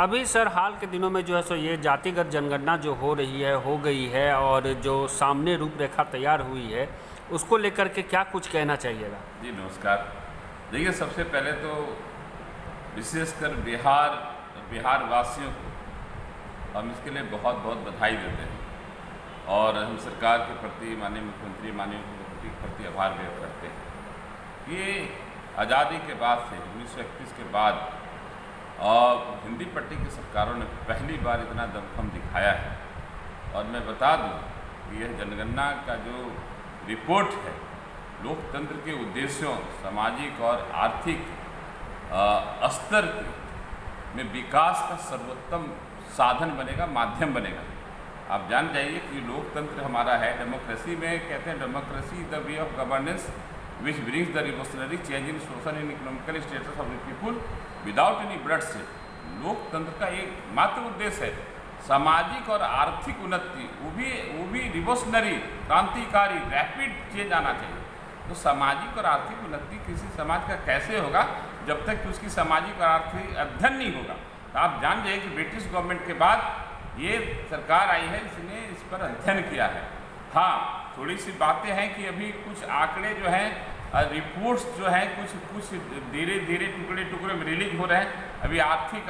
अभी सर हाल के दिनों में जो है सो ये जातिगत जनगणना जो हो रही है, हो गई है और जो सामने रूपरेखा तैयार हुई है उसको लेकर के क्या कुछ कहना चाहिएगा? जी नमस्कार। देखिए, सबसे पहले तो विशेषकर बिहार वासियों को हम इसके लिए बहुत बहुत बधाई देते हैं और हम सरकार के प्रति, माननीय मुख्यमंत्री माननीय मुख्यमंत्री के प्रति आभार व्यक्त करते हैं। ये आज़ादी के बाद से 1931 के बाद हिंदी पट्टी की सरकारों ने पहली बार इतना दमखम दिखाया है। और मैं बता दूं कि यह जनगणना का जो रिपोर्ट है, लोकतंत्र के उद्देश्यों, सामाजिक और आर्थिक स्तर में विकास का सर्वोत्तम साधन बनेगा, माध्यम बनेगा। आप जान जाइए कि लोकतंत्र हमारा है, डेमोक्रेसी में कहते हैं democracy the way of governance which brings the revolutionary change in social and economical status of the people without any bloodshed. लोकतंत्र का एक मात्र उद्देश्य है सामाजिक और आर्थिक उन्नति, वो भी रिवोल्यूशनरी, क्रांतिकारी, रैपिड चेंज आना चाहिए। तो सामाजिक और आर्थिक उन्नति किसी समाज का कैसे होगा जब तक कि उसकी सामाजिक और आर्थिक अध्ययन नहीं होगा। तो आप जान जाइए कि ब्रिटिश गवर्नमेंट के बाद ये सरकार आई है, इसने इस पर अध्ययन किया है। हाँ, थोड़ी सी बातें हैं कि अभी कुछ आंकड़े जो हैं, रिपोर्ट्स जो हैं कुछ धीरे धीरे टुकड़े में रिलीज हो रहे हैं। अभी आर्थिक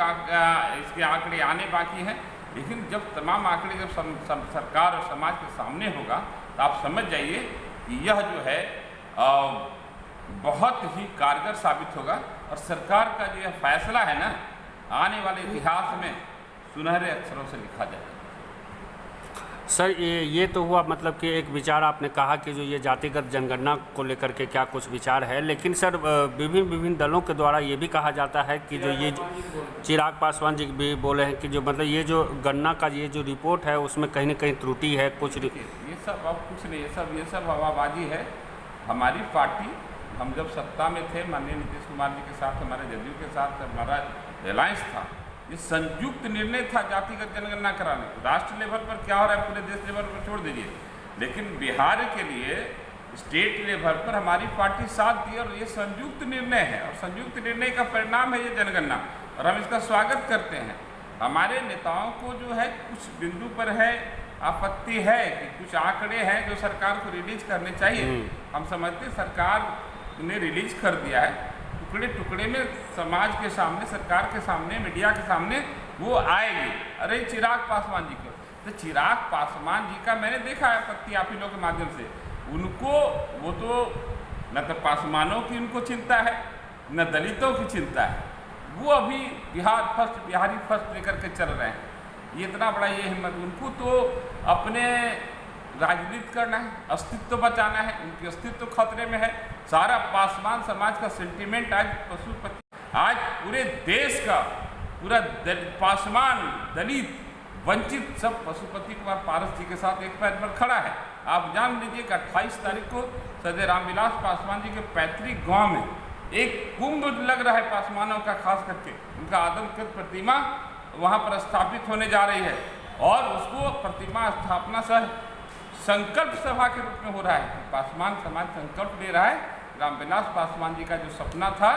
इसके आंकड़े आने बाकी हैं, लेकिन जब तमाम आंकड़े जब सरकार और समाज के सामने होगा तो आप समझ जाइए कि यह जो है बहुत ही कारगर साबित होगा। और सरकार का जो यह फैसला है ना, आने वाले इतिहास में सुनहरे अक्षरों से लिखा जाएगा। सर ये तो हुआ, मतलब कि एक विचार आपने कहा कि जो ये जातिगत जनगणना को लेकर के क्या कुछ विचार है, लेकिन सर विभिन्न दलों के द्वारा ये भी कहा जाता है कि जो ये चिराग पासवान जी भी बोले हैं कि जो मतलब ये जो गणना का ये जो रिपोर्ट है उसमें कहीं न कहीं त्रुटि है कुछ। ये सब अब कुछ नहीं, ये सब हवाबाजी है। हमारी पार्टी, हम जब सत्ता में थे माननीय नीतीश कुमार जी के साथ, हमारे जदयू के साथ हमारा अलायंस था, ये संयुक्त निर्णय था जातिगत जनगणना कराने। राष्ट्र लेवल पर क्या हो रहा है पूरे देश लेवल पर छोड़ दीजिए, लेकिन बिहार के लिए स्टेट लेवल पर हमारी पार्टी साथ दी और ये संयुक्त निर्णय है और संयुक्त निर्णय का परिणाम है ये जनगणना, और हम इसका स्वागत करते हैं। हमारे नेताओं को जो है कुछ बिंदु पर है आपत्ति है कि कुछ आंकड़े हैं जो सरकार को रिलीज करने चाहिए। हम समझते सरकार ने रिलीज कर दिया है, टुकड़े में समाज के सामने, सरकार के सामने, मीडिया के सामने वो आएगी। अरे चिराग पासवान जी को, तो चिराग पासवान जी का मैंने देखा है आपत्ति आप ही लोग के माध्यम से। उनको वो तो न तो पासवानों की उनको चिंता है न दलितों की चिंता है, वो अभी बिहारी फर्स्ट लेकर के चल रहे हैं। ये इतना बड़ा ये हिम्मत, उनको तो अपने राजनीति करना है, अस्तित्व बचाना है, उनकी अस्तित्व खतरे में है। सारा पासवान समाज का सेंटिमेंट आज पशुपति, आज पूरे देश का पूरा पासवान, दलित, वंचित सब पशुपति कुमार पारस जी के साथ एक पैर पर खड़ा है। आप जान लीजिए कि 28 तारीख को सदैव रामविलास पासवान जी के पैतृक गांव में एक कुंभ लग रहा है पासवानों का, खास करके उनका आदमकद प्रतिमा वहाँ पर स्थापित होने जा रही है और उसको प्रतिमा स्थापना सह संकल्प सभा के रूप में हो रहा है। पासवान समाज संकल्प ले रहा है। रामविलास पासवान जी का जो सपना था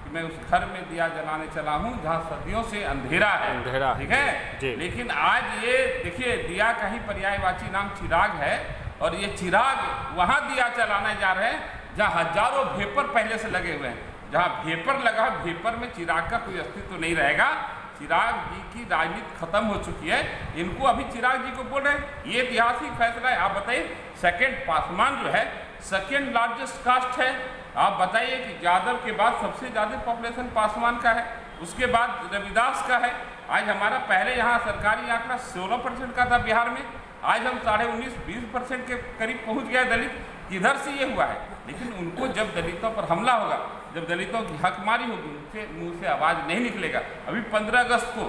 कि मैं उस घर में दिया जलाने चला हूँ जहाँ सदियों से अंधेरा है, ठीक है। लेकिन आज ये देखिए, दिया का ही पर्यायवाची नाम चिराग है और ये चिराग वहाँ दिया चलाने जा रहे हैं जहाँ हजारों भेपर पहले से लगे हुए हैं। जहाँ भेपर लगा है, भेपर में चिराग का कोई अस्तित्व नहीं रहेगा। चिराग जी की राजनीति खत्म हो चुकी है। इनको अभी चिराग जी को बोल रहे हैं, ये ऐतिहासिक फैसला है। आप बताइए, सेकंड पासवान जो है सेकंड लार्जेस्ट कास्ट है। आप बताइए कि यादव के बाद सबसे ज़्यादा पॉपुलेशन पासवान का है, उसके बाद रविदास का है। आज हमारा पहले यहाँ सरकारी आंकड़ा 16% का था बिहार में, आज हम 19-20% के करीब पहुँच गया दलित। किधर से ये हुआ है? लेकिन उनको जब दलितों पर हमला होगा, जब दलितों की हकमारी होगी, उनके मुंह से आवाज़ नहीं निकलेगा। अभी 15 अगस्त को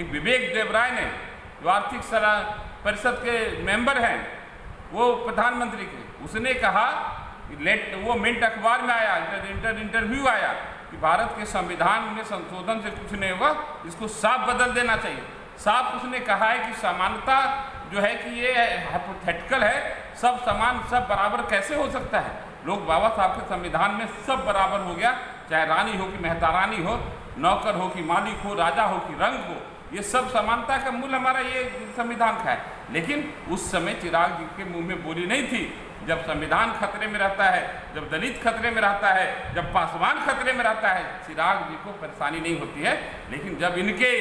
एक विवेक देवराय ने, जो आर्थिक सलाह परिषद के मेंबर हैं, वो प्रधानमंत्री के, उसने कहा कि वो मिंट अखबार में आया, इंटरव्यू आया कि भारत के संविधान में संशोधन से कुछ नहीं होगा, इसको साफ बदल देना चाहिए। साफ उसने कहा है कि समानता जो है कि ये हाइपोथेटिकल है, सब समान सब बराबर कैसे हो सकता है? लोग बाबा साहब के संविधान में सब बराबर हो गया, चाहे रानी हो कि मेहता रानी हो, नौकर हो कि मालिक हो, राजा हो कि रंग हो, ये सब समानता का मूल हमारा ये संविधान का है। लेकिन उस समय चिराग जी के मुंह में बोली नहीं थी। जब संविधान खतरे में रहता है, जब दलित खतरे में रहता है, जब पासवान खतरे में रहता है, चिराग जी को परेशानी नहीं होती है। लेकिन जब इनके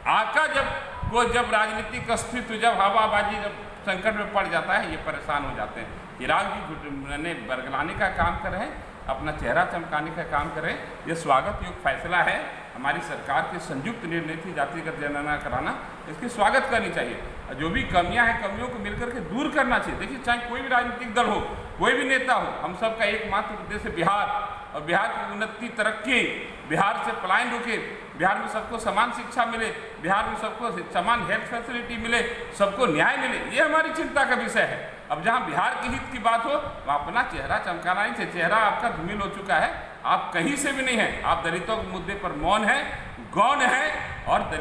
आका जब राजनीतिक अस्तित्व, जब हवाबाजी, जब संकट में पड़ जाता है, ये परेशान हो जाते हैं। चिराग जी ने बरगलाने का काम कर रहे हैं, अपना चेहरा चमकाने का काम कर रहे हैं। ये स्वागत योग्य फैसला है। हमारी सरकार के संयुक्त निर्णय थी जातिगत जनगणना कराना, इसकी स्वागत करनी चाहिए। जो भी कमियां हैं, कमियों को मिलकर के दूर करना चाहिए। देखिए, चाहे कोई भी राजनीतिक दल हो, कोई भी नेता हो, हम सबका एकमात्र उद्देश्य बिहार और बिहार की उन्नति, तरक्की, बिहार से पलायन रुके, बिहार में सबको समान शिक्षा मिले, बिहार में सबको समान हेल्थ फैसिलिटी मिले, सबको न्याय मिले, ये हमारी चिंता का विषय है। अब जहाँ बिहार के हित की बात हो, वहाँ अपना चेहरा चमकाना ही चाहिए। चेहरा आपका धूमिल हो चुका है, आप कहीं से भी नहीं हैं। आप दलितों के मुद्दे पर मौन हैं, गौण हैं और दलित